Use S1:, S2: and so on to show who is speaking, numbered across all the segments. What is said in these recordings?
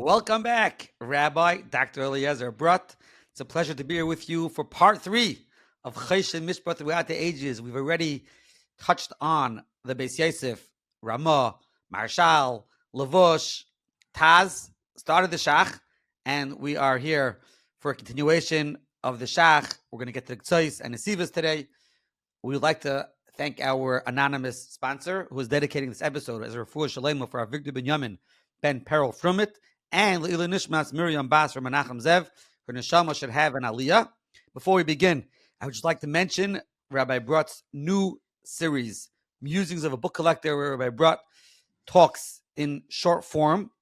S1: Welcome back, Rabbi Dr. Eliezer Brodt. It's a pleasure to be here with you for part 3 of Choshen Mishpat throughout the ages. We've already touched on the Beis Yosef, Ramah, Marshal, Lavush, Taz, started the Shach, and we are here for a continuation of the Shach. We're going to get to Ketzos and Nesivos today. We would like to thank our anonymous sponsor who is dedicating this episode as a refuah shalema for our Victor Binyamin Ben Perel from it, and Leila Nishmas Miriam Bas from Menachem Zev. Her neshama should have an aliyah. Before we begin, I would just like to mention Rabbi Brodt's new series, Musings of a Book Collector, where Rabbi Brodt talks in short form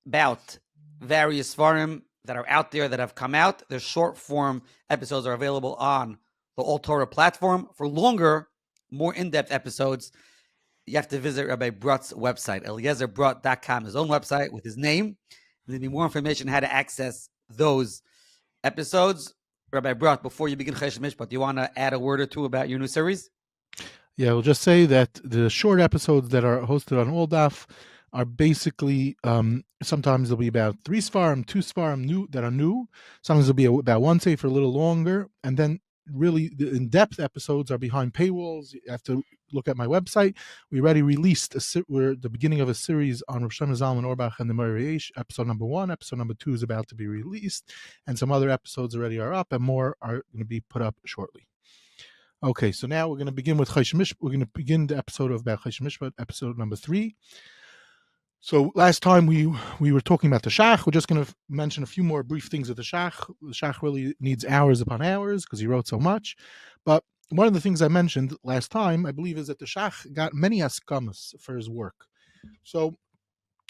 S1: about various svarim that are out there that have come out. The short form episodes are available on the All Torah platform. For longer, more in-depth episodes, you have to visit Rabbi Brodt's website, eliezerbrodt.com, his own website with his name. There'll be more information how to access those episodes. Rabbi Brodt, before you begin Choshen Mishpat, do you want to add a word or two about your new series?
S2: Yeah, we'll just say that the short episodes that are hosted on Oldaf are basically, sometimes they'll be about 3 svarim, 2 svarim that are new. Sometimes it'll be about 1 sefer a little longer. And then really the in-depth episodes are behind paywalls. You have to look at my website. We already released we're the beginning of a series on Rosh Zalman Orbach and the Moriyesh. Episode number 1, episode number 2 is about to be released, and some other episodes already are up, and more are going to be put up shortly. Okay, so now we're going to begin with Choshen Mishpat. We're going to begin the episode of about Choshen Mishpat, episode number 3. So last time we were talking about the Shach. We're just going to mention a few more brief things of the Shach. The Shach really needs hours upon hours because he wrote so much. But one of the things I mentioned last time, I believe, is that the Shach got many askamas for his work. So,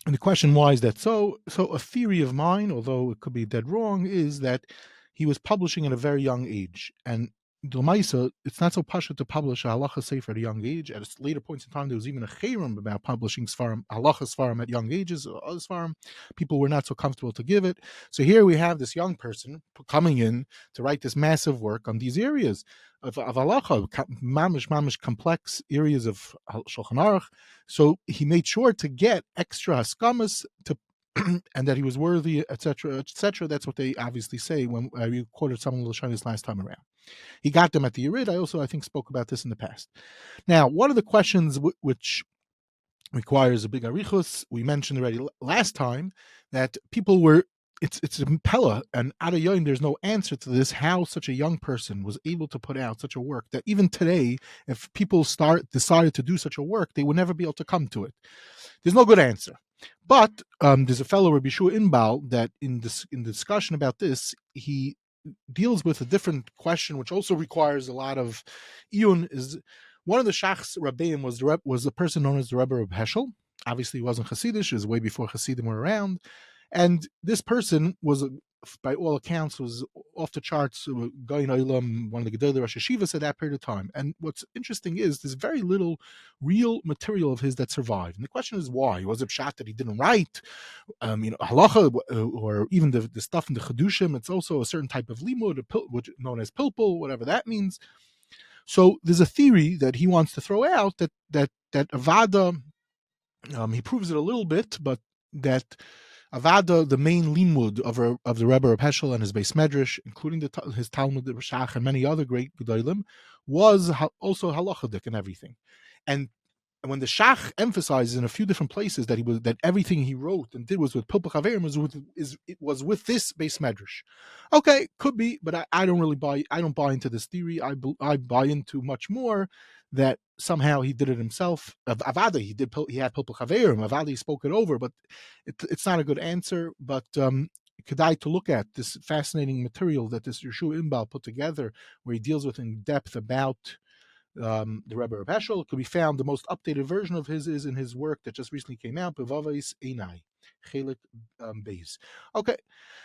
S2: and the question, why is that so? So a theory of mine, although it could be dead wrong, is that he was publishing at a very young age. And D'Lamaisa, it's not so pashut to publish a halacha sefer at a young age. At later points in time, there was even a chayrim about publishing svarim, halacha svarim at young ages, or other svarim. People were not so comfortable to give it. So here we have this young person coming in to write this massive work on these areas of halacha, mamish complex areas of Shulchan Aruch. So he made sure to get extra haskamas to and that he was worthy, etc., etc. That's what they obviously say when I quoted some of the Lashonis last time around. He got them at the Yerid. I think, spoke about this in the past. Now, one of the questions which requires a big arichus, we mentioned already last time that people were, it's a pella, and out of yoin, there's no answer to this, how such a young person was able to put out such a work that even today, if people decided to do such a work, they would never be able to come to it. There's no good answer. But there's a fellow, Rabbi Shua Inbal, that in the discussion about this, he deals with a different question, which also requires a lot of iyun. Is one of the Shach's Rabbeim was a person known as the Rebbe of Heschel. Obviously, he wasn't Hasidish; it was way before Hasidim were around. And this person was, by all accounts, was off the charts, going Olam, one of the Gedolah HaYeshivos at that period of time. And what's interesting is there's very little real material of his that survived. And the question is why? Was it pshat that he didn't write? Halacha, or even the stuff in the Chedushim, it's also a certain type of limud, which known as pilpul, whatever that means. So there's a theory that he wants to throw out that Avada, he proves it a little bit, but that Avada, the main limud of the Rebbe of Heschel and his Beis Medrash, including his Talmud, the Shach, and many other great Gedolim, was also halachadik and everything. And when the Shach emphasizes in a few different places that everything he wrote and did was with Pilpul Chaverim, was with this Beis Medrash. Okay, could be, but I don't buy into this theory. I buy into much more that somehow he did it himself. Avada, he had Pilpul Chaverim. Avada, he spoke it over, but it's not a good answer. But kedai to look at this fascinating material that this Yeshua Imbal put together, where he deals with in depth about the Rebbe of Heschel. It could be found, the most updated version of his is in his work that just recently came out, Bevavais Einai, Chelik Beis. Okay,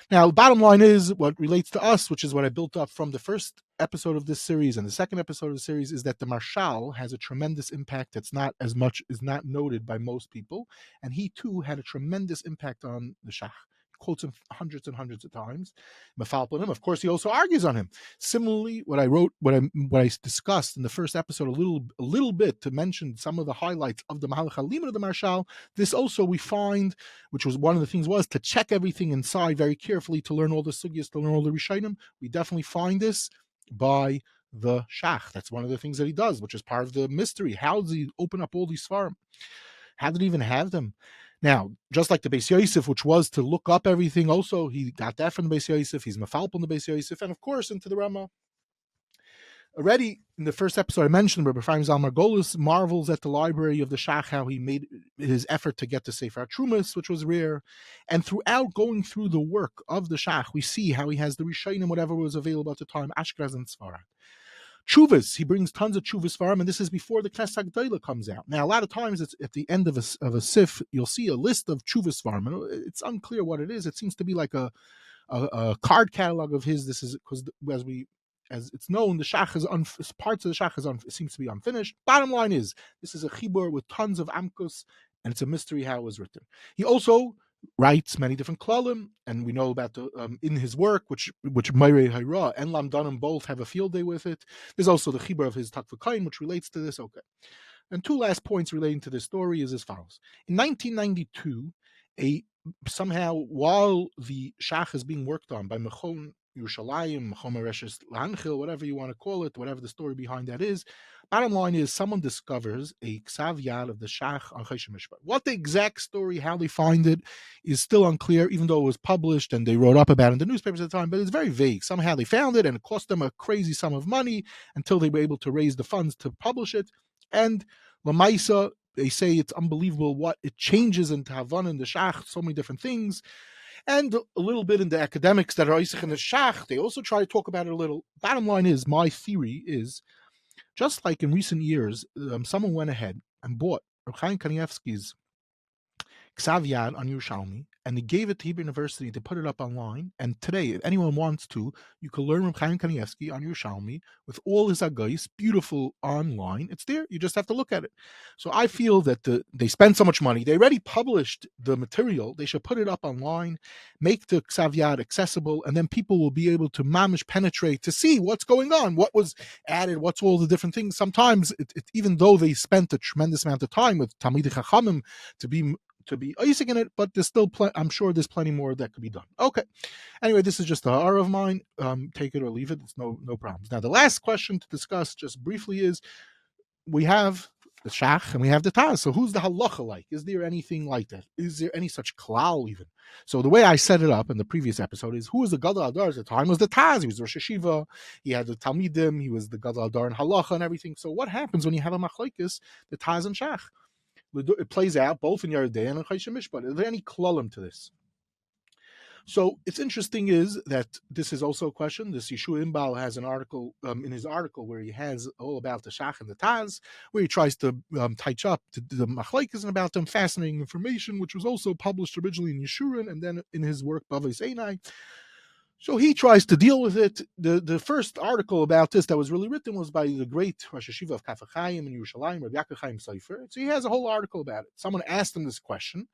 S2: now the bottom line is what relates to us, which is what I built up from the first episode of this series and the second episode of the series, is that the Marshal has a tremendous impact that's not noted by most people, and he too had a tremendous impact on the Shach. quotes him hundreds and hundreds of times. Mefalpel him. Of course, he also argues on him. Similarly, what I discussed in the first episode a little bit to mention some of the highlights of the Mahalach HaLimud of the Marshal. This also we find, which was one of the things, was to check everything inside very carefully to learn all the sugyas, to learn all the Rishonim. We definitely find this by the Shach. That's one of the things that he does, which is part of the mystery. How does he open up all these Sfarim? How did he even have them? Now, just like the Beis Yosef, which was to look up everything, also he got that from the Beis Yosef. He's mefalpel in the Beis Yosef, and of course into the Rama. Already in the first episode, I mentioned Rabbi Ephraim Zal Margolis marvels at the library of the Shach, how he made his effort to get the Sefer Trumas, which was rare. And throughout going through the work of the Shach, we see how he has the Rishonim, whatever was available at the time, Ashkenaz and Sfarad. Chuvas, he brings tons of Chuvas for him, and this is before the Knesses HaGedolah comes out. Now, a lot of times, it's at the end of a sif, you'll see a list of Chuvas for him, and it's unclear what it is. It seems to be like a card catalog of his. This is because as it's known, the Shach is parts of the Shach seems to be unfinished. Bottom line is, this is a chibur with tons of amkus, and it's a mystery how it was written. He also writes many different klalim, and we know about the in his work, which Meirei HaYra and Lamdanim both have a field day with it. There's also the chibur of his Takvakain, which relates to this. Okay, and two last points relating to this story is as follows: in 1992, somehow while the Shach is being worked on by Machane Yerushalayim, Machane Efraim, whatever you want to call it, whatever the story behind that is. Bottom line is, someone discovers a ksav yad of the Shach on Choshen Mishpat. What the exact story, how they find it, is still unclear, even though it was published and they wrote up about it in the newspapers at the time, but it's very vague. Somehow they found it, and it cost them a crazy sum of money until they were able to raise the funds to publish it. And Lamaisa, they say it's unbelievable what it changes in Tahavan and the Shach, so many different things. And a little bit in the academics that are Isaac and the Shach, they also try to talk about it a little. Bottom line is, my theory is, just like in recent years, someone went ahead and bought Reb Chaim Kanievsky's Ksav Yad on Yerushalmi, and they gave it to Hebrew University to put it up online. And today, if anyone wants to, you can learn Reb Chaim Kanievsky on Yerushalmi with all his agais, beautiful online. It's there. You just have to look at it. So I feel that they spend so much money. They already published the material. They should put it up online, make the Ksav Yad accessible, and then people will be able to mamish penetrate to see what's going on, what was added, what's all the different things. Sometimes, even though they spent a tremendous amount of time with Talmidei Chachamim to be icing in it, but there's still I'm sure there's plenty more that could be done. Okay. Anyway, this is just a R of mine. Take it or leave it. It's no problems. Now, the last question to discuss just briefly is, we have the Shach and we have the Taz. So who's the halacha like? Is there anything like that? Is there any such klal even? So the way I set it up in the previous episode is, who was the Gadol Adar at the time? Was the Taz. He was the Rosh Hashiva. He had the Talmidim. He was the Gadol Adar and halacha and everything. So what happens when you have a machlokes, the Taz and Shach? It plays out both in Yeridei and in Choshen Mishpat. Are there any klalim to this? So it's interesting is that this is also a question. This Yeshua Imbal has an article in his article where he has all about the Shach and the Taz, where he tries to touch up the machlokes and about them, fascinating information, which was also published originally in Yeshurun and then in his work Bavos Einai. So he tries to deal with it. The first article about this that was really written was by the great Rosh Hashiva of Kaf HaChaim in Yerushalayim, Rabbi Yaakov Chaim Sefer. So he has a whole article about it. Someone asked him this question,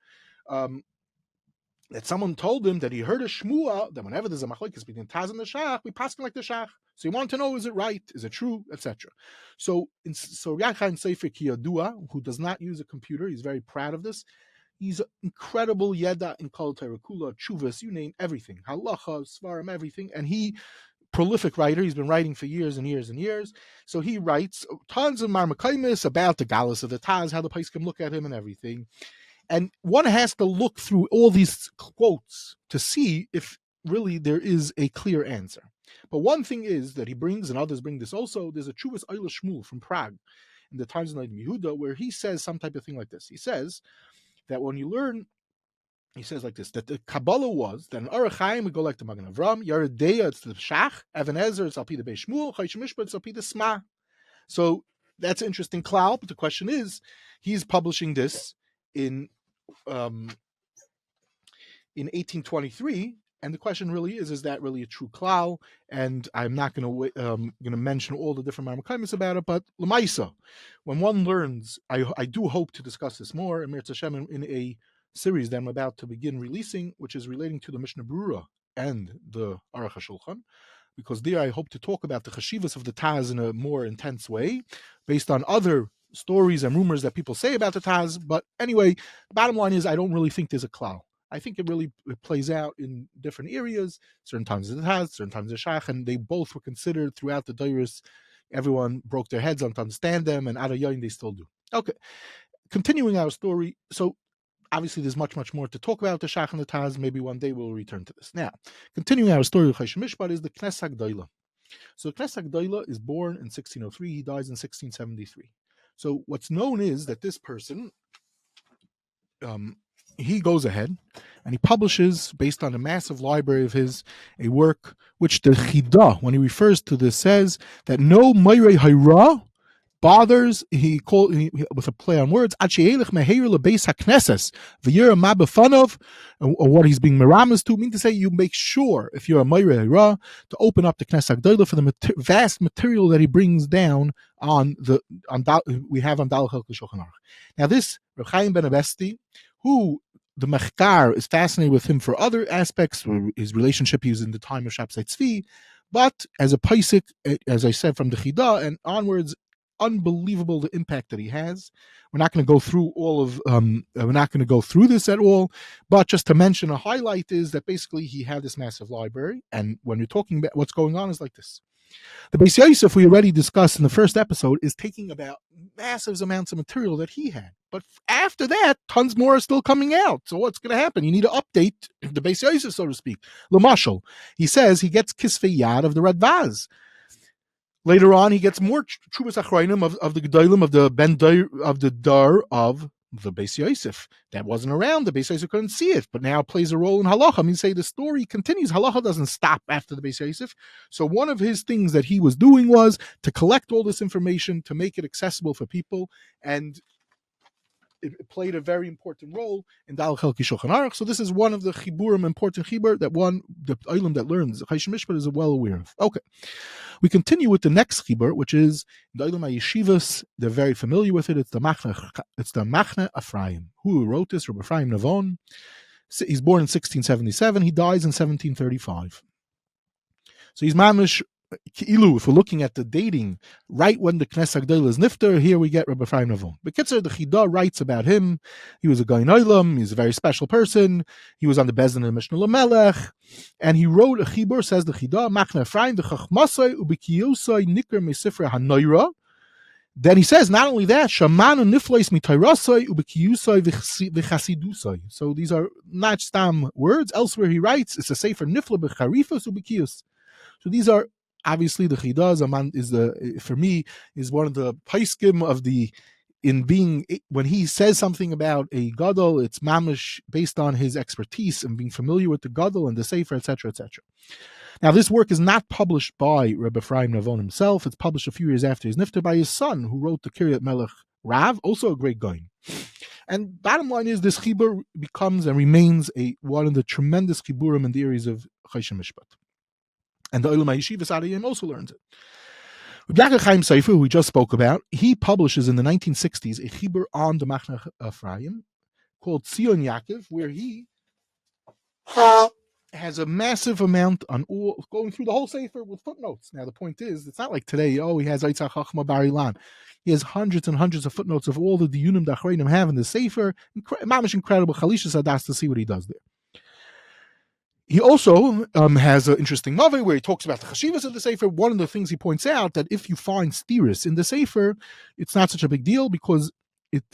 S2: that someone told him that he heard a shmua that whenever there's a machlokes between Taz and the Shach, we pass like the Shach. So he wanted to know, is it right? Is it true? Etc. So Rabbi Chaim Sefer Kiyadua, who does not use a computer, he's very proud of this. He's incredible yeda in Kol Torah Kula, Chuvas, you name everything, halacha, svarim, everything, and he prolific writer. He's been writing for years and years and years. So he writes tons of marmakaimis about the galus of the Taz, how the place can look at him and everything. And one has to look through all these quotes to see if really there is a clear answer. But one thing is that he brings, and others bring this also, there's a Chuvas Eila Shmuel from Prague in the Times of Night Yehuda, where he says some type of thing like this. He says that when you learn, he says like this, that the Kabbalah was that an Oruch Chaim would go like the Magen Avram, Yeridei it's the Shach, Even Ezer it's Alpi the Beis Shmuel, Choshen Mishpat it's Alpi the Sma. So that's an interesting cloud, but the question is, he's publishing this in 1823, and the question really is that really a true klal? And I'm not going to mention all the different marmakaimis about it, but l'maisa, when one learns, I do hope to discuss this more in Mirz Hashem in a series that I'm about to begin releasing, which is relating to the Mishnah Berurah and the Oruch HaShulchan, because there I hope to talk about the HaYeshivos of the Taz in a more intense way, based on other stories and rumors that people say about the Taz. But anyway, the bottom line is I don't really think there's a klal. I think it plays out in different areas. Certain times it's the Taz, certain times it's Shach, and they both were considered throughout the Dairis. Everyone broke their heads on to understand them, and Ada Yain they still do. Okay, continuing our story. So obviously there's much more to talk about the Shach and the Taz. Maybe one day we'll return to this. Now, continuing our story of Choshen Mishpat is the Knesses HaGedolah. So the Knesses HaGedolah is born in 1603. He dies in 1673. So what's known is that this person, he goes ahead and he publishes, based on a massive library of his, a work which the Chidah, when he refers to this, says that no Moirei HaYra bothers, with a play on words, or what he's being miramas to, mean to say you make sure, if you're a Moirei HaYra, to open up the Knesses HaGedolah for the vast material that he brings down we have on Dalach Shulchan Aruch. Now this Reb Chaim ben Abesti, who the Machkar is fascinated with him for other aspects, his relationship he was in the time of Shabtai Tzvi, but as a Pesach, as I said, from the Chidah and onwards, unbelievable the impact that he has. We're not going to go through we're not going to go through this at all, but just to mention a highlight is that basically he had this massive library, and when we're talking about what's going on is like this. The Beis Yosef, we already discussed in the first episode, is taking about massive amounts of material that he had. But after that, tons more are still coming out. So what's going to happen? You need to update the Beis Yosef, so to speak. L'mashal, he says he gets kisvei yad of the Radvaz. Later on, he gets more Chuvas Achronim of the Gedolim of the Ben of the Dar of the Beis Yosef. That wasn't around. The Beis Yosef couldn't see it, but now it plays a role in halacha. I mean, say the story continues. Halacha doesn't stop after the Beis Yosef. So one of his things that he was doing was to collect all this information to make it accessible for people, and it played a very important role in Dalach Shulchan Aruch. So this is one of the chiburim, important chibur that the Olam that learns Choshen Mishpat is well aware of. Okay, we continue with the next chibur, which is the Olam HaYeshivos. They're very familiar with it. It's the Machane Efraim. Who wrote this? Rabbi Ephraim Navon. He's born in 1677. He dies in 1735. So he's mamish. If we're looking at the dating, right when the Knesses HaGedolah is nifter, here we get Rabbi Ephraim Navon. But Kitzer, the Chidah writes about him. He was a Gaon Olam. He's a very special person. He was on the Bezdin of Mishnah Lamelech, and he wrote a chibur. Says the Chidah, Machane Efraim, the Chachmasai ubikiyosai nikar mesifra hanoira. Then he says, not only that, Shamanu niflois mitayrasai ubikiyusai v'chasidusai. So these are not stam words. Elsewhere he writes, it's a sefer nifla b'charifos ubikiyus. So these are obviously the Chidah for me is one of the paiskim of when he says something about a gadol, it's mamish based on his expertise and being familiar with the gadol and the sefer, etc., etc. Now, this work is not published by Rabbi Ephraim Navon himself. It's published a few years after his nifter by his son, who wrote the Kiryat Melech Rav, also a great Gaon. And bottom line is, this chibur becomes and remains one of the tremendous chiburim in the areas of Choshen Mishpat. And the Olam HaYeshivos Adayim also learns it. Rabbi Chaim Seifer, who we just spoke about, he publishes in the 1960s a chibur on the Machane Efraim called Tzion Yaakov, where he has a massive amount on going through the whole Sefer with footnotes. Now the point is, it's not like today, he has Eitzah Chachma Bar Ilan. He has hundreds and hundreds of footnotes of all the diyunim that Achronim have in the Sefer. Mamish incredible Chalishas Adas to see what he does there. He also has an interesting novel where he talks about the HaYeshivos of the Sefer. One of the things he points out that if you find stiris in the Sefer, it's not such a big deal because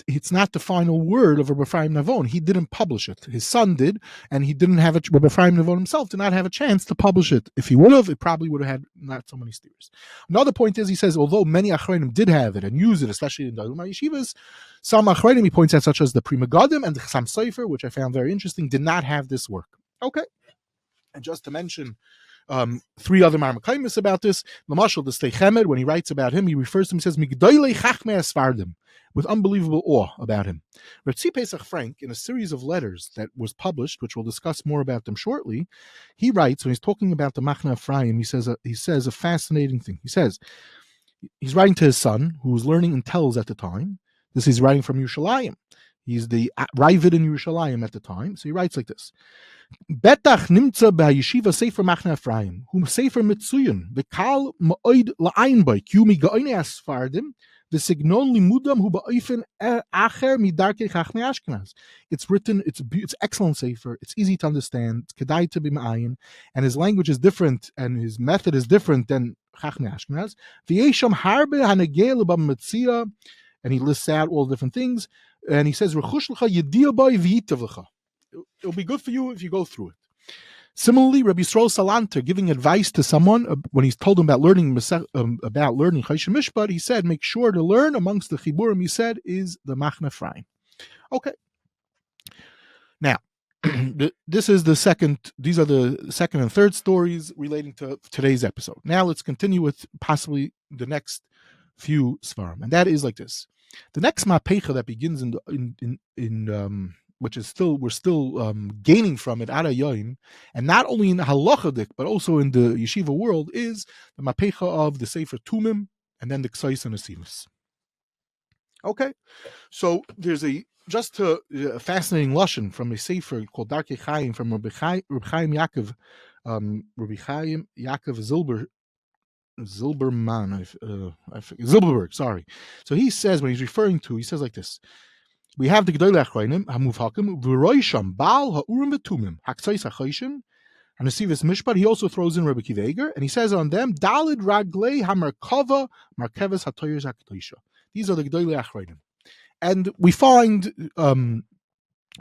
S2: it's not the final word of Rabbi Ephraim Navon. He didn't publish it. His son did, and he didn't have it. Rabbi Ephraim Navon himself did not have a chance to publish it. If he would have, it probably would have had not so many stiris. Another point is, he says, although many Achronim did have it and use it, especially in the Olam HaYeshivos, some Achronim, he points out, such as the Pri Megadim and the Chassam Sofer, which I found very interesting, did not have this work. Okay. And just to mention three other Marmakaimis about this, Lamashal, the Stei Chemed, when he writes about him, he refers to him, he says, Migdoilei Chachmei Asfardim, with unbelievable awe about him. Rabbi Pesach Frank, in a series of letters that was published, which we'll discuss more about them shortly, he writes, when he's talking about the Machane Efraim, he says a fascinating thing. He says, he's writing to his son, who was learning in Telz at the time. This he's writing from Yerushalayim. He's the Ravid in Yerushalayim at the time. So he writes like this. Betach nimtza b'HaYeshiva sefer Machane Efraim, hum sefer mitzuyin, v'kal ma'oid la'ayin boi, ki hu migaonei asfardim, v'signon limudam hu ba'oifen acher midarkei chachmei Ashkenaz. It's written, it's excellent sefer, it's easy to understand, it's kedai to be ma'ayin, and his language is different, and his method is different than chachmei Ashkenaz. V'yesham harbe hanegei l'bam metzia, and he lists out all the different things, and he says, Rechush l'cha yediya boi v'yitav l'cha. It'll be good for you if you go through it. Similarly, Rabbi Yisrael Salanter giving advice to someone when he's told him about learning Choshen Mishpat, he said, make sure to learn amongst the Chiburim, he said, is the Machane Efraim. Okay. Now, these are the second and third stories relating to today's episode. Now let's continue with possibly the next few Svarim. And that is like this. The next Mapecha that begins in which is we're still gaining from it at Yom, and not only in the halachadik but also in the yeshiva world, is the mapecha of the Sefer Tumim and then the Ketzos and Nesivos. Okay, so there's a fascinating lashon from a sefer called Darkei Chaim from Rabbi Chaim Yaakov, Zilberberg. Sorry. So he says, when he's referring to, he says like this. We have the Gedolah Achronim, Hamuvhakim, V'roisham, Baal Ha'urim V'Tumim, Ketzos HaChoshen, and Nesivos HaMishpat. He also throws in Rabbi Kiveger, and he says on them, Dalid Raglei HaMarkava, Markeves HaToyers HaKetosha. These are the Gedolah Achronim. And we find,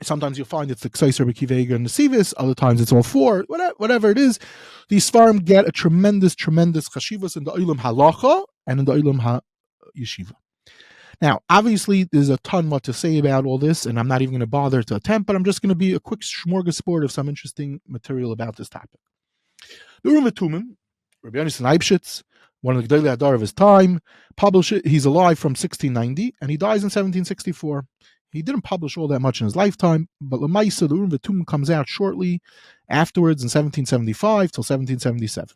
S2: sometimes you'll find it's the Ketzos, Rabbi Kiveger, and Nesivos, other times it's all four, whatever it is. These Svarim get a tremendous chashivos in the Olam Halacha and in the Olam HaYeshiva. Now, obviously, there's a ton what to say about all this, and I'm not even going to bother to attempt, but I'm just going to be a quick smorgasbord of some interesting material about this topic. The Urim Tumim, Rabbi Yonasan Eibshitz, one of the Gedolei Hadar of his time, published it. He's alive from 1690, and he dies in 1764. He didn't publish all that much in his lifetime, but Lamaisa, the Urim Tumim comes out shortly afterwards in 1775 till 1777.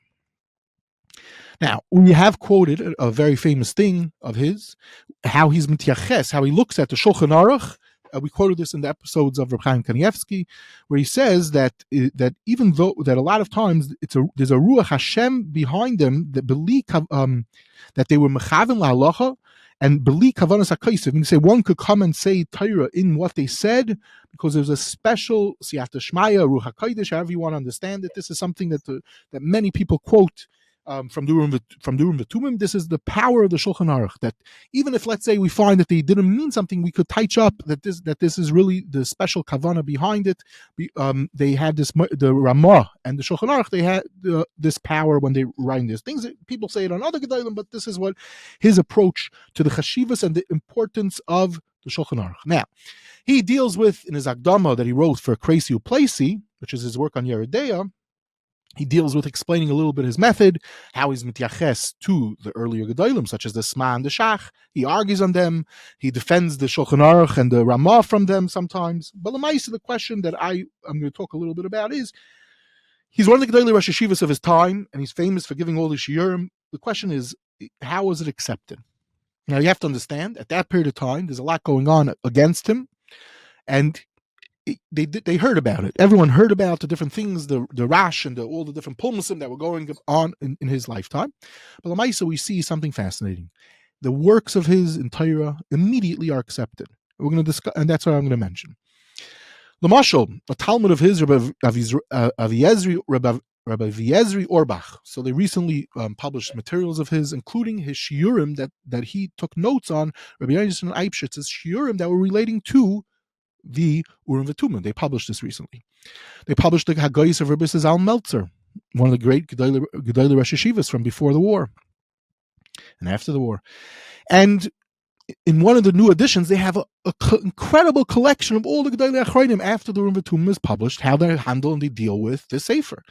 S2: Now, we have quoted a very famous thing of his, how he's mityaches, how he looks at the Shulchan Aruch. We quoted this in the episodes of Reb Chaim Kanievsky, where he says that even though that a lot of times there's a Ruach Hashem behind them that believe that they were mechaven la'halacha and believe kavanas hakosef. And you say one could come and say Torah in what they said because there's a special siyata shmaya, Ruach HaKodesh, however you want to understand it. This is something that many people quote. From the Urim V'Tumim, this is the power of the Shulchan Aruch. That even if, let's say, we find that they didn't mean something, we could touch up that this is really the special kavana behind it. They had the Ramah and the Shulchan Aruch. They had this power when they write this. Things that people say it on other gedolim, but this is what his approach to the chashivas and the importance of the Shulchan Aruch. Now, he deals with in his Akdama that he wrote for Kreisi Uplesi, which is his work on Yeridea. He deals with explaining a little bit his method, how he's mityaches to the earlier Gedolim, such as the Sma and the Shach. He argues on them. He defends the Shulchan Aruch and the Ramah from them sometimes. But the question that I'm going to talk a little bit about is, he's one of the Gedolei Rosh Yeshivos of his time, and he's famous for giving all the shiurim. The question is, how was it accepted? Now, you have to understand, at that period of time, there's a lot going on against him, and they heard about it. Everyone heard about the different things, the rash and all the different pulmusim that were going on in his lifetime. But Lamaisa, we see something fascinating. The works of his in Torah immediately are accepted. We're going to discuss, and that's what I'm going to mention. Lamashal, a Talmud of his, Rabbi Eliezer Orbach. So they recently published materials of his, including his shiurim that he took notes on, Rabbi Yonasan Eibshitz's shiurim that were relating to the Urim V'Tumim. They published this recently. They published the Hagayis of Rabbi Zal Meltzer, one of the great Gedolei Rosh Yeshivos from before the war and after the war. And in one of the new editions, they have an incredible collection of all the Gedolei Achronim after the Urim V'Tumim is published, how they handle and they deal with the Sefer.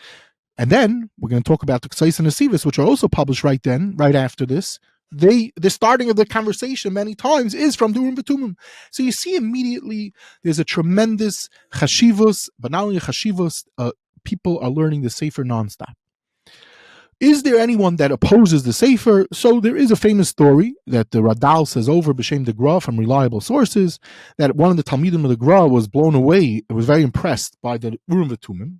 S2: And then we're going to talk about the Ketzos and Nesivos, which are also published right after this. The starting of the conversation many times is from the Urim V'Tumim. So you see immediately there's a tremendous chashivos, but not only chashivos, people are learning the Sefer nonstop. Is there anyone that opposes the Sefer? So there is a famous story that the Radal says over B'Shem the Gra from reliable sources, that one of the Talmidim of the Gra was blown away, was very impressed by the Urim Tumim,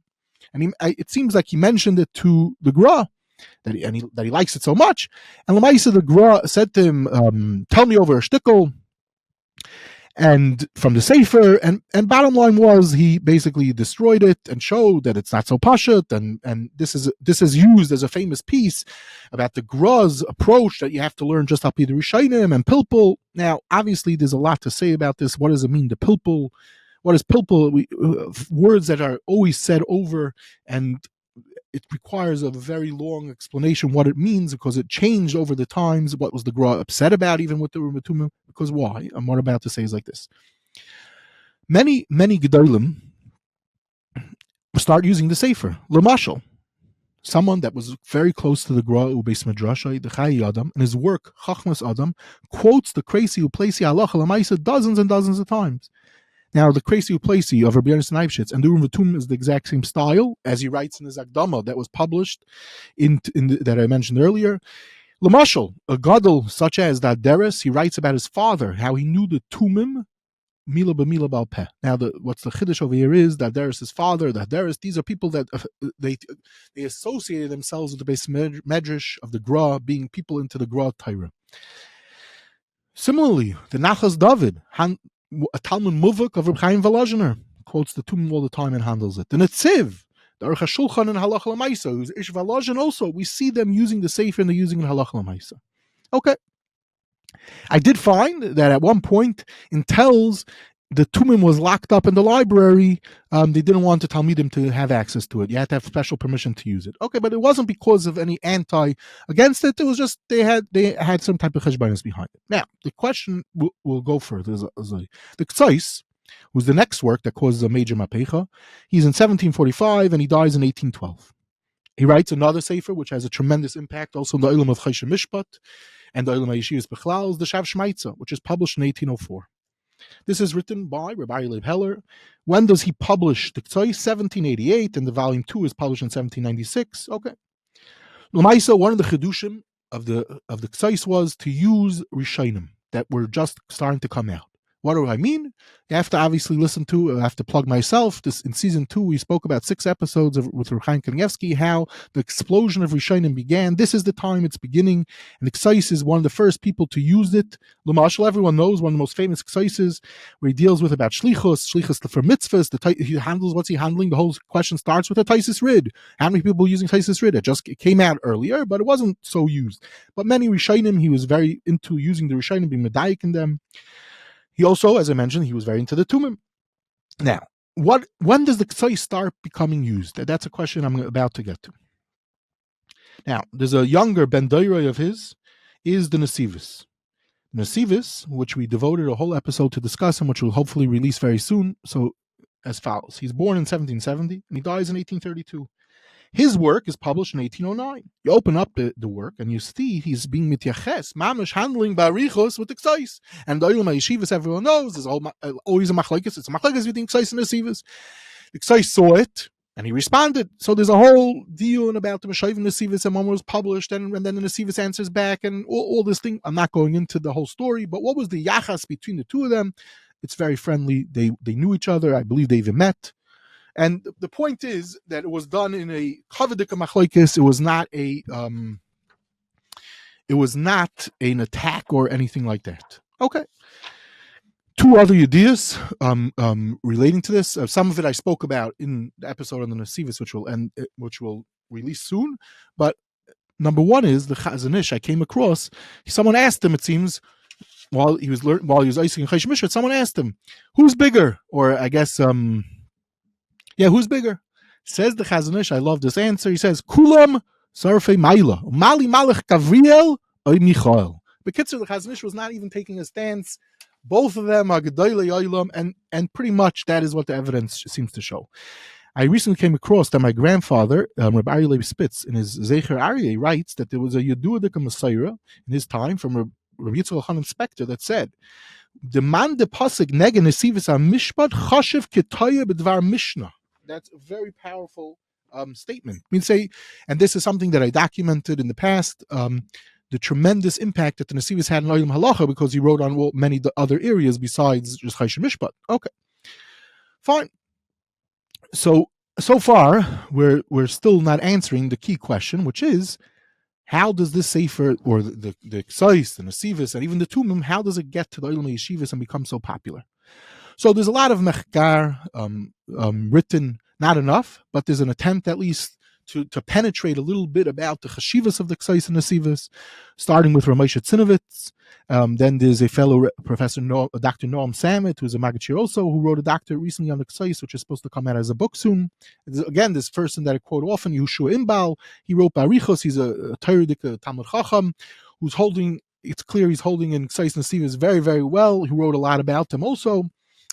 S2: and it seems like he mentioned it to the Gra, that he likes it so much. And Lamaisa the Gra said to him, tell me over a shtickle, and from the Sefer, and bottom line was he basically destroyed it and showed that it's not so pashut, and this is used as a famous piece about the Gra's approach that you have to learn just Hapi the Rishayim and Pilpul. Now, obviously, there's a lot to say about this. What does it mean, the Pilpul? What is Pilpul? Words that are always said over, and it requires a very long explanation what it means, because it changed over the times. What was the Gra upset about, even with the Rumatumim? Because why? And what I'm about to say is like this. Many Gedolim start using the Sefer. L'mashal, someone that was very close to the Gra Ubeis Midrashay, the Chai Adam, and his work, Chachmas Adam, quotes the crazy Uplesi Halacha L'maisa dozens and dozens of times. Now, the crazy Uplesi of Rabbi Yonasan and the Urim V'Tumim is the exact same style as he writes in his Akdama that was published that I mentioned earlier. L'mashal, a gadol such as that Deres, he writes about his father, how he knew the Tumim mila b'mila bal peh. Now, what's the chiddush over here is that Deres' father, that Deres, these are people that they associated themselves with the base medrash of the Gra, being people into the Gra Torah. Similarly, the Nachas David, a Talmud Muvak of Reb Chaim Volozhiner, quotes the Tumim all the time and handles it. The Netziv, the Oruch HaShulchan and Halacha L'maisa, who's Ish Volozhin also, we see them using the Sefer and they're using the Halacha L'maisa. Okay. I did find that at one point in Telz, the Tumim was locked up in the library. They didn't want the Talmidim to have access to it. You had to have special permission to use it. Okay, but it wasn't because of any against it. It was just they had some type of cheshbonos behind it. Now, the question will go further. The Ketzos, who's the next work that causes a major mapecha, he's in 1745 and he dies in 1812. He writes another sefer which has a tremendous impact also in the Olam of Mishpat and the Olam HaYeshivos Bechlal, the Shav Shmaitza, which is published in 1804. This is written by Rabbi Leib Heller. When does he publish the Ketzos? 1788, and the volume 2 is published in 1796. Okay. L'maisa, one of the chedushim of the Ketzos was to use Rishonim that were just starting to come out. What do I mean? You have to obviously listen to, I have to plug myself. This in season 2, we spoke about 6 episodes with Ruchaim Kanievsky, how the explosion of Rishonim began. This is the time it's beginning, and Ketzos is one of the first people to use it. L'mashal, everyone knows one of the most famous Ketzos, where he deals with about shlichus for mitzvahs. He handles, what's he handling? The whole question starts with a Taisis Rid. How many people are using Taisis Rid? It came out earlier, but it wasn't so used. But many Rishonim, he was very into using the Rishonim, being medayik in them. He also, as I mentioned, he was very into the Tumim. Now, when does the Ketzos start becoming used? That's a question I'm about to get to. Now, there's a younger Ben Doiroi of his, is the Nesivos. Nesivos, which we devoted a whole episode to discuss and which we'll hopefully release very soon. So, as follows. He's born in 1770 and he dies in 1832. His work is published in 1809. You open up the work and you see he's being mityaches, mamish, handling barichos with the Ketzos. And the Olam HaYeshivos, everyone knows, there's always a machlokes. It's a machlokes between Ketzos and Nesivos. The Ketzos saw it and he responded. So there's a whole deal about the Mashayv and Nesivos, and one was published, and then the Nesivos answers back, and all this thing. I'm not going into the whole story, but what was the yachas between the two of them? It's very friendly. They knew each other. I believe they even met. And the point is that it was done in a kavadika machlokes. It was not an attack or anything like that. Okay. 2 other ideas relating to this. Some of it I spoke about in the episode on the Nesivos, which will release soon. But number 1 is the Chazon Ish I came across. Someone asked him, it seems, while he was icing Choshen Mishpat, someone asked him, "Who's bigger?" Or I guess. Who's bigger? Says the Chazon Ish, I love this answer. He says, Kulam sarfei maila, mali malach Gavriel oy Michael. But Kitzur, the Chazon Ish was not even taking a stance. Both of them are Gedolei Olam, and pretty much that is what the evidence seems to show. I recently came across that my grandfather, Rabbi Aryeh Spitz, in his Zecher Aryeh, writes that there was a Yeduadik Messiah in his time from Rabbi Yitzchak Hanan Spector that said, the man de pasuk negen Nesivos HaMishpat chashiv ketoya b'dvar Mishnah. That's a very powerful statement. I mean, say, and this is something that I documented in the past. The tremendous impact that the Nesivos had in Olam Halacha, because he wrote on many other areas besides just Choshen Mishpat. Okay, fine. So far, we're still not answering the key question, which is, how does this sefer, or the Ketzos, the Nesivos, and even the Tumim, how does it get to the Olam HaYeshivos and become so popular? So there's a lot of mechgar written, not enough, but there's an attempt at least to penetrate a little bit about the HaYeshivos of the Ketzos and Nesivos, starting with Ramesh Tzinovitz. Then there's a fellow professor, Dr. Noam Samet, who's a Magachir also, who wrote a doctorate recently on the Ketzos, which is supposed to come out as a book soon. Again, this person that I quote often, Yehoshua Imbal, he wrote Barichos. He's a Torah Talmud Chacham, who's holding, it's clear he's holding in Ketzos and Nesivos very, very well. He wrote a lot about them also.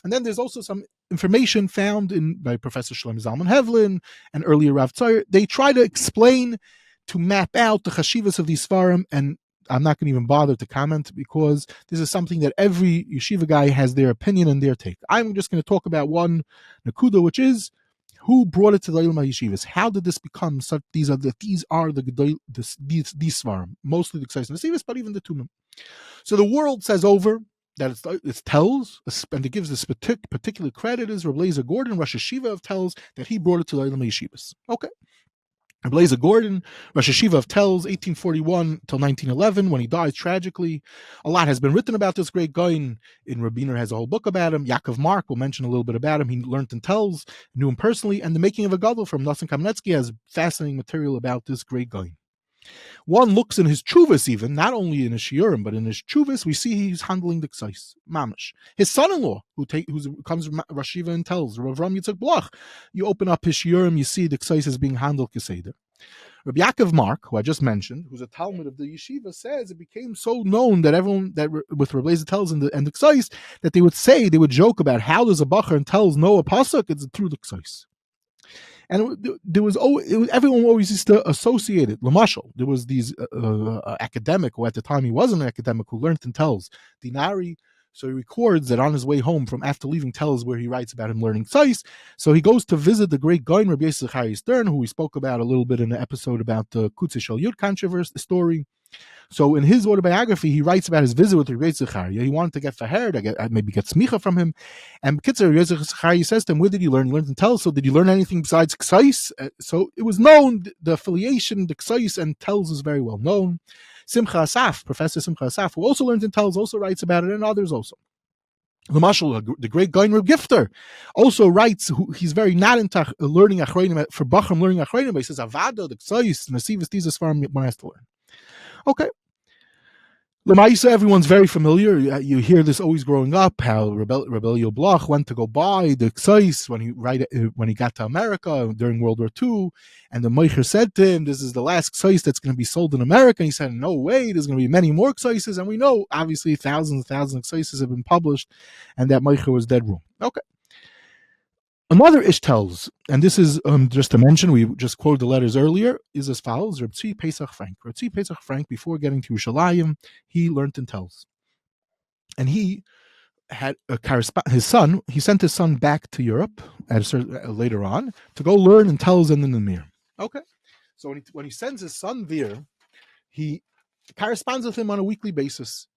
S2: And then there's also some information found by Professor Shlomo Zalman Hevlin and earlier Rav Tzair. They try to explain, to map out the chashivas of these svarim, and I'm not going to even bother to comment, because this is something that every yeshiva guy has their opinion and their take. I'm just going to talk about one nakuda, which is, who brought it to the Olam HaYeshivos? How did this become such? These are the svarim, mostly the Ketzos and Nesivos, but even the Tumim. So the world says over that it's tells, and it gives this particular credit is Rabbi Eliezer Gordon, Rosh Hashiva of Tells, that he brought it to the Olam HaYeshivos. Okay. Rabbi Eliezer Gordon, Rosh Hashiva of Tells, 1841 till 1911, when he dies tragically. A lot has been written about this great guy. In Rabiner has a whole book about him. Yaakov Mark will mention a little bit about him. He learned in Tells, knew him personally, and The Making of a Gadol from Nosson Kamenetsky has fascinating material about this great guy. One looks in his chuvas, even not only in his shiurim, but in his chuvas, we see he's handling the Ketzos, mamash. His son-in-law, who comes from Rosh Hashiva and Tells, Rav Ram Yitzchak Bloch, you open up his shiurim, you see the Ketzos is being handled keseder. Rabbi Yaakov Mark, who I just mentioned, who's a Talmud of the yeshiva, says it became so known that everyone that with Rabbi Eliezer Tells and the Ketzos, that they would joke about, how does a bacher and Tells know a pasuk? It's through the Ketzos. And everyone always used to associate it. Lamashal, there was these academic, who at the time he wasn't an academic, who learned in Tells, Dinari. So he records that on his way home from after leaving Tells, where he writes about him learning Ketzos. So he goes to visit the great Gaon Rabbi Yosef Stern, who we spoke about a little bit in the episode about the Kutze Shel Yud controversy story. So in his autobiography, he writes about his visit with Rabbi Zecharia. He wanted to get fahered, maybe get smicha from him. And Kitzer, Rabbi Zecharia says to him, where did you learn? He learned in Tells. So did you learn anything besides Ketzos? So it was known, the affiliation, the Ketzos and Tells is very well known. Simcha Asaf, Professor Simcha Asaf, who also learned in Tells, also writes about it, and others also. The great Gaon Reb Gifter also writes, he's very not into learning achronim, for Bachram learning achronim, but he says, Avada, the Ketzos, Nesivos, these are farm one has to learn. Okay. Lemaisa, everyone's very familiar. You hear this always growing up, how Rebbe Bloch went to go buy the Ketzos when he got to America during World War II, and the Meicher said to him, this is the last Ketzos that's going to be sold in America. And he said, no way, there's going to be many more Ketzos. And we know, obviously, thousands and thousands of Ketzos have been published, and that Meicher was dead wrong. Okay. Another ish tells, and this is just to mention, we just quoted the letters earlier, is as follows: Reb Tzvi Pesach Frank. Reb Tzvi Pesach Frank, before getting to Yerushalayim, he learned in Tells. And he had his son, he sent his son back to Europe later on to go learn in Tells and in the Mir. Okay. So when he sends his son there, he corresponds with him on a weekly basis.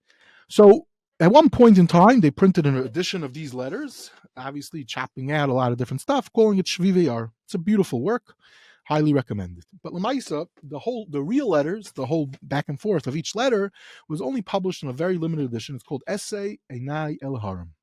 S2: So at one point in time, they printed an edition of these letters, obviously chopping out a lot of different stuff, calling it Shvi V'Yar. It's a beautiful work, highly recommended. But Lemaisa, the real letters, the whole back and forth of each letter, was only published in a very limited edition. It's called Essay Einai El Haram.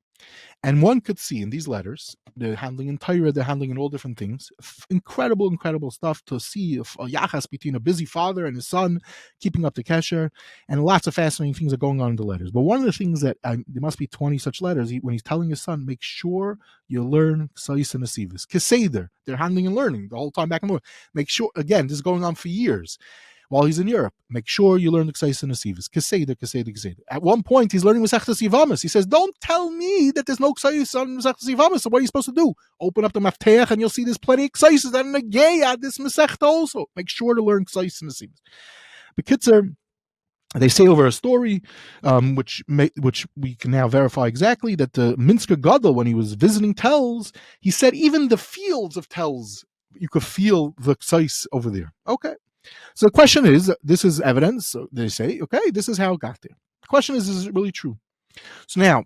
S2: And one could see in these letters, they're handling in Torah, they're handling in all different things. Incredible stuff to see a yachas between a busy father and his son, keeping up the kesher, and lots of fascinating things are going on in the letters. But one of the things that, there must be 20 such letters, when he's telling his son, make sure you learn Ketzos and Nesivos. Keseder, they're handling and learning the whole time back and forth. Make sure, again, this is going on for years. While he's in Europe, make sure you learn the Ketzos and Nesivos. Keseder. At one point, he's learning Masechtas Yivamis. He says, don't tell me that there's no Ketzos on Masechtas Yivamis. So what are you supposed to do? Open up the Mafteach and you'll see there's plenty of Ketzos that are negay this Masechta also. Make sure to learn Ketzos and Nesivos. Bekitzer, they say over a story, which we can now verify exactly, that the Minsker Gadol, when he was visiting Tells, he said even the fields of Tells you could feel the ksais over there. Okay. So the question is, this is evidence. So they say, okay, this is how it got there. The question is it really true? So now,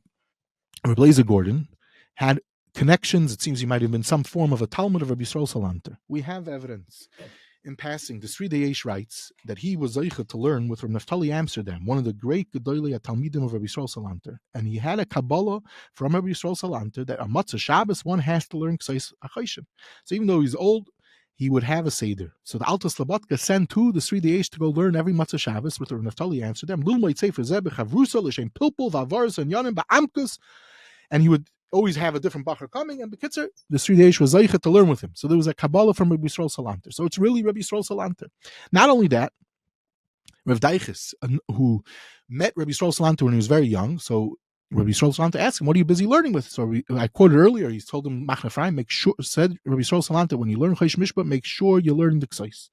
S2: Rabbi Eliezer Gordon had connections. It seems he might have been some form of a Talmud of Rabbi Yisrael Salanter. We have evidence. In passing, the Sri Deyesh writes that he was zeicha to learn with Rabbi Naftali Amsterdam, one of the great Gedolei Talmidim of Rabbi Yisrael Salanter. And he had a Kabbalah from Rabbi Yisrael Salanter that on Matzah Shabbos one has to learn Ketzos HaChoshen. So even though he's old, he would have a Seder. So the Alta Slabatka sent to the Sri Deyesh to go learn every Matzah Shabbos with Rabbi Naftali Amsterdam. Lulmait Sefer Zeh b'Chavrusa l'shem Pilpul v'Avaris and Yanim ba'Amkus. And he would always have a different bacher coming, and Bekitzer, the Sri Deyesh was zeicha to learn with him. So there was a Kabbalah from Rabbi Yisrael Salanter. So it's really Rabbi Yisrael Salanter. Not only that, Rav Daiches, who met Rabbi Yisrael Salanter when he was very young, so Rabbi Yisrael Salanter asked him, what are you busy learning with? So I quoted earlier, he told him, Machane Efraim, said Rabbi Yisrael Salanter, when you learn Choshen Mishpat, make sure you learn the Ketzos.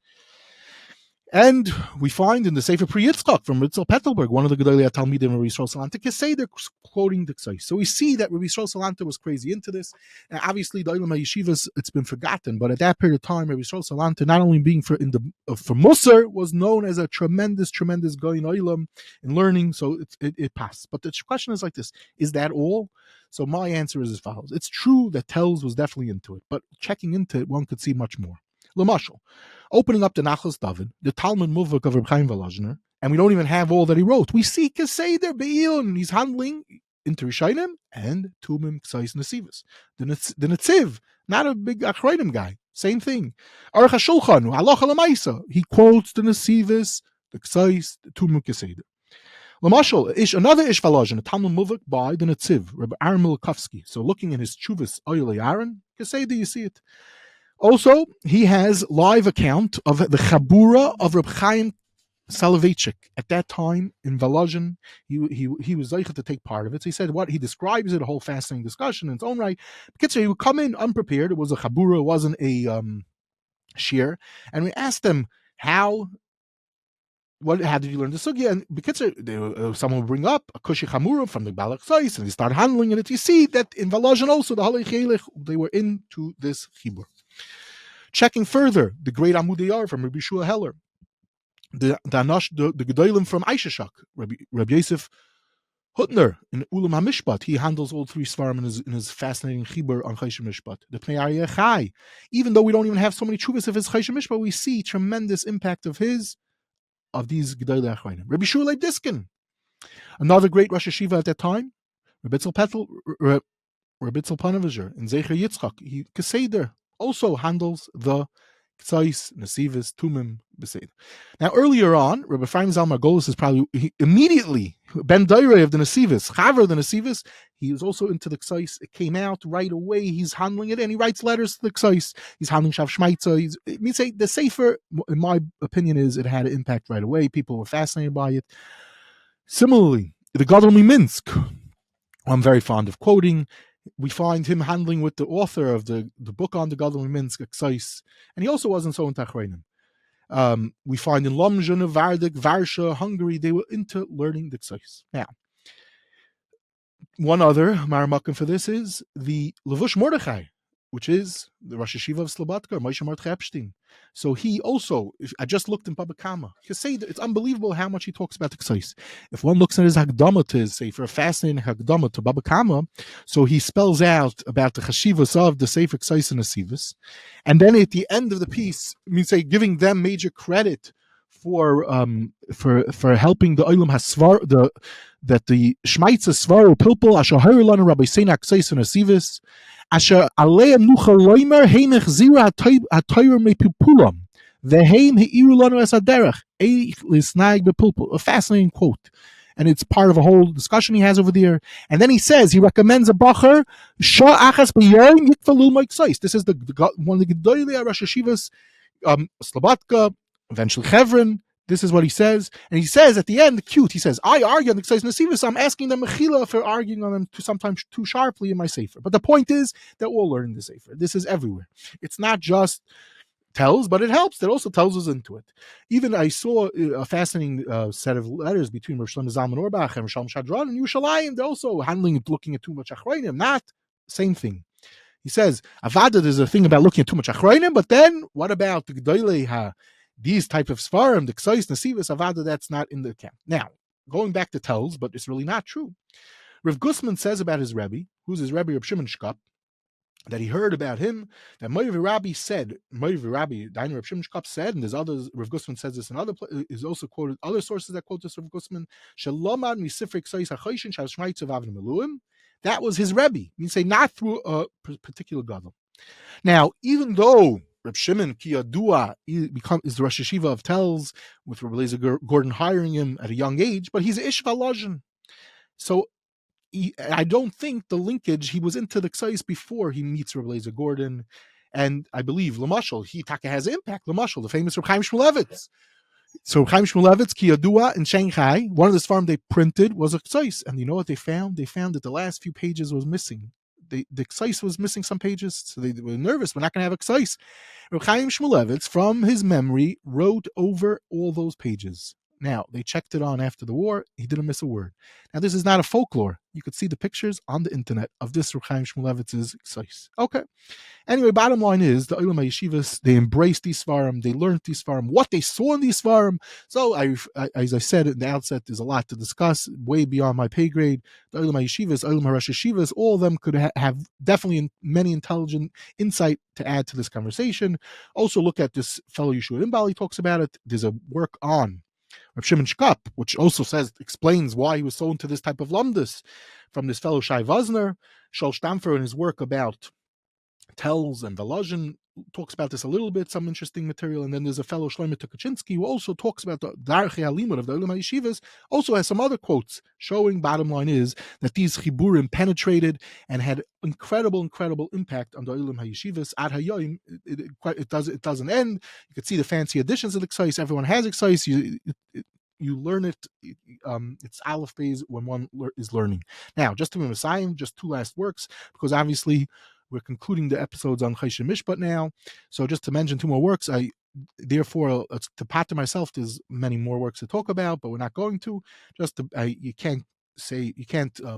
S2: And we find in the Sefer Pri Yitzchak from Ritzel Petelberg, one of the Gedolei Talmidim of Rabbi Yisrael Salanter, they're quoting the Ketzos. So we see that Rabbi Yisrael Salanter was crazy into this. And obviously, the Olam HaYeshivos, it's been forgotten. But at that period of time, Rabbi Yisrael Salanter, not only being for Musar, was known as a tremendous guy in Olam in learning. So it passed. But the question is like this: is that all? So my answer is as follows: it's true that Telz was definitely into it, but checking into it, one could see much more. L'mashal, opening up the Nachlas David, the Talmud Muvak of Reb Chaim Volozhiner, and we don't even have all that he wrote. We see Keseder Be'iyun. He's handling into Rishayim and Tumim Ksais Nesivos. The Netziv, not a big Achrayim guy. Same thing. Oruch HaShulchan, Halacha L'maisa. He quotes the Nesivos, the Ksais, the Tumim Keseder. L'mashal, another Ish Volozhin, a Talmud Muvak by the Netziv, Rabbi Aaron Milakovsky. So looking in his Chuvas Oyel Aaron, Keseder, you see it. Also, he has live account of the Chabura of Reb Chaim Soloveitchik. At that time in Volozhin, he was zeicha to take part of it. So he said what he describes it, a whole fascinating discussion in its own right. So he would come in unprepared. It was a Chabura, it wasn't a shir. And we asked him how did you learn the sugya? And Bekitzer, someone would bring up a kushi chamura from the Balak Sais, and he started handling it. You see that in Volozhin also, the Halei Chelich, they were into this chibur. Checking further, the great Amudei Yar from Rabbi Shua Heller, the Gedolim from Aishashak, Rabbi Yosef Hutner in Olam HaMishpat. He handles all three svarim in his fascinating chibur on Choshen Mishpat. The Pnei Aryeh Chai, even though we don't even have so many chuvas of his Choshen Mishpat, we see tremendous impact of these Gedolei Achrayim. Rabbi Shua Leib Diskin, another great Rosh Hashiva at that time, Rabbi Tzvi Panovizher in Zecher Yitzchak. He Keseder also handles the Ketzos, Nesivos, Tumim, Beseder. Now, earlier on, Rabbi Ephraim Zal Margolis is probably immediately Ben Daireh of the Nesivos, Chaver of the Nesivos. He was also into the Ketzos. It came out right away. He's handling it, and he writes letters to the Ketzos. He's handling Shav Shmaitza. The Sefer, in my opinion, it had an impact right away. People were fascinated by it. Similarly, the Gadol Minsk, I'm very fond of quoting. We find him handling with the author of the book on the Gadol Minsk, Ketzos, and he also wasn't so into Achrayim. We find in Lomzhen, Vardik, Varsha, Hungary, they were into learning the Ketzos. Now, one other maramakim for this is the Levush Mordechai, which is the Rosh Hashiva of Slobodka, Moshe Mordechai Epstein. So he also, I just looked in Baba Kama. It's unbelievable how much he talks about the Ketzos. If one looks at his Hagdama to his Sefer, a fascinating Hagdama to Baba Kama, so he spells out about the Chashivos of the Sefer Ketzos and Nesivos. And then at the end of the piece, giving them major credit for helping the Olam Hasvar, that the Shmaitza Svaru Pilpul Asher Harilanu Rabbi Seina Ketzos and Nesivos Asher Aleim Nucha Loimer Heimech Zira HaToyer Mepipulam Veheim Heiru Lanu Es Haderech Eich Lisnag Bepilpul. A fascinating quote, and it's part of a whole discussion he has over there. And then he says he recommends a bacher Shah Achas B'Yayim Yikvalul Ma'Ketzos. This is one of the Gedolei Rosh Hashivos, Slobodka, eventually Chevron. This is what he says, and he says at the end, cute. He says, "I argue on the Ketzos Nesivos. I'm asking them mechila for arguing on them sometimes too sharply in my sefer." But the point is, they're all learning the sefer. This is everywhere. It's not just tells, but it helps. It also tells us into it. Even I saw a fascinating set of letters between Rosh Shlomo Zalman Auerbach and Rosh Shadron and Yerushalayim. They're also handling it, looking at too much Achrayim. Not same thing. He says, Avada, there's a thing about looking at too much Achrayim, but then what about the G'dolei these type of Svarim, the Ketzos, Nesivos, Avada, that's not in the account. Now, going back to tells, but it's really not true. Rav Gusman says about his Rebbe, who's his Rebbe, Reb Shimon Shkop, that he heard about him, that Moiv Rabbi said, Dainu Reb Shimon Shkop said, and there's others, Rav Gusman says this in other places, is also quoted, other sources that quote this Rav Gusman, Shalomad misifrei Ketzos HaChoshen shal shmaitzu v'avnim eluim. That was his Rebbe. You say not through a particular gadol. Now, even though Reb Shimon Kiyadua is the Rosh Yeshiva of Telz, with Rabbi Eliezer Gordon hiring him at a young age, but he's an Ish Valozhin. So I don't think the linkage, he was into the Ketzos before he meets Rabbi Eliezer Gordon, and I believe Lamashal, he taka has impact. Lamashal, the famous Reb Chaim Shmulevitz. So Reb Chaim Shmulevitz, Kiyadua in Shanghai, one of the farm they printed was a Ketzos, and you know what they found? They found that the last few pages was missing. The Ketzos was missing some pages, so they were nervous. We're not going to have a Ketzos. Reb Chaim Shmulevitz, from his memory, wrote over all those pages. Now, they checked it on after the war. He didn't miss a word. Now, this is not a folklore. You could see the pictures on the internet of this Reb Chaim Shmulevitz's Ketzos. Okay. Anyway, bottom line is, the Olam HaYeshivos, they embraced these Svarim, they learned these Svarim, what they saw in these Svarim. So, as I said at the outset, there's a lot to discuss, way beyond my pay grade. The Olam HaYeshivos, Olam HaRosh Yeshivos, all of them could have definitely many intelligent insight to add to this conversation. Also, look at this fellow Yeshua Imbal, he talks about it. There's a work on Reb Shimon Shkop, which also explains why he was so into this type of lumdus, from this fellow Shai Vosner. Shol Stamfer, in his work about Tells and Volozhin, talks about this a little bit, some interesting material. And then there's a fellow Shlomo Tukachinsky who also talks about the Darchei Halimud of the Olam HaYeshivos, also has some other quotes showing, bottom line is, that these Chiburim penetrated and had incredible impact on the Olam HaYeshivos. Ad Hayoim, it doesn't end. You could see the fancy editions of the Ketzos. Everyone has Ketzos. You learn it. It's Aleph Beis when one is learning. Now, just to be Messiah, just two last works, because obviously we're concluding the episodes on Choshen Mishpat now. So just to mention two more works, therefore, to patter myself, there's many more works to talk about, but we're not going to. You can't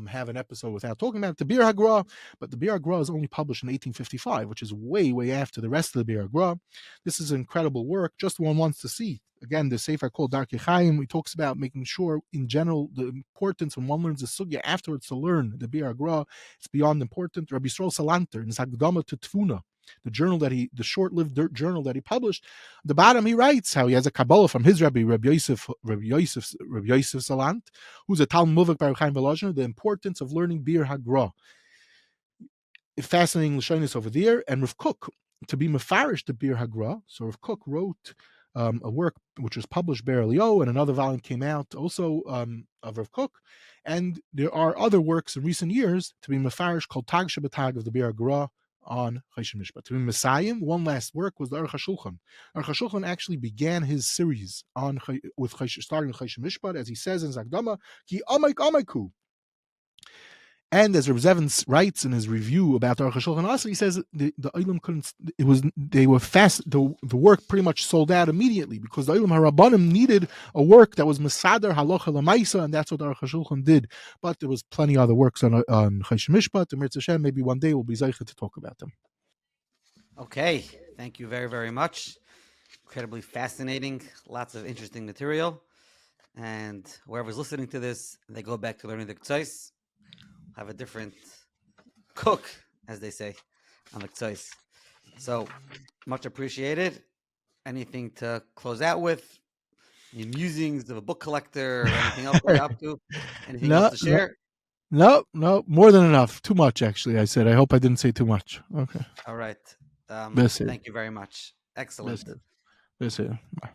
S2: have an episode without talking about it. The Bir HaGra, but the Bir HaGra is only published in 1855, which is way after the rest of the Bir HaGra. This is an incredible work. Just one wants to see. Again, the Sefer called Darkei Chaim, he talks about making sure, in general, the importance when one learns the sugya afterwards to learn the Bir HaGra, it's beyond important. Rabbi Yisrael Salanter, in his Hakdama to Tfuna, the short-lived journal that he published, at the bottom he writes how he has a Kabbalah from his Rabbi Yosef Salant, who's a Talmud Muvak by Chaim Volozhin, the importance of learning Bir HaGra. Fascinating Lashonis over there. And Rav Kook, to be mefarish the Bir HaGra, so Rav Kook wrote a work which was published Ber Elio, and another volume came out also of Rav Kook. And there are other works in recent years to be mefarish called Tag Shabbatag of the Bir HaGra on Choshen Mishpat. To be Messiah, one last work was the Oruch HaShulchan. Oruch HaShulchan actually began his series starting with Choshen Mishpat, as he says in Zakdama, Ki Amayk Amayku. And as Reb Zevin writes in his review about Oruch HaShulchan, also he says the Olam couldn't. They were fast. The work pretty much sold out immediately because the Olam HaRabbanim needed a work that was Mesader Halacha L'Maisa, and that's what Oruch HaShulchan did. But there was plenty of other works on Choshen Mishpat. And Mirz Hashem, maybe one day we'll be zeicha to talk about them.
S1: Okay, thank you very much. Incredibly fascinating. Lots of interesting material. And whoever's listening to this, they go back to learning the Ketzos, have a different cook, as they say, on the Ketzos. So, much appreciated. Anything to close out with? Any musings of a book collector or anything else you're up to? Anything else to share?
S2: No, more than enough. Too much, actually, I said. I hope I didn't say too much. Okay.
S1: All right. Thank you very much. Excellent.
S2: Bye.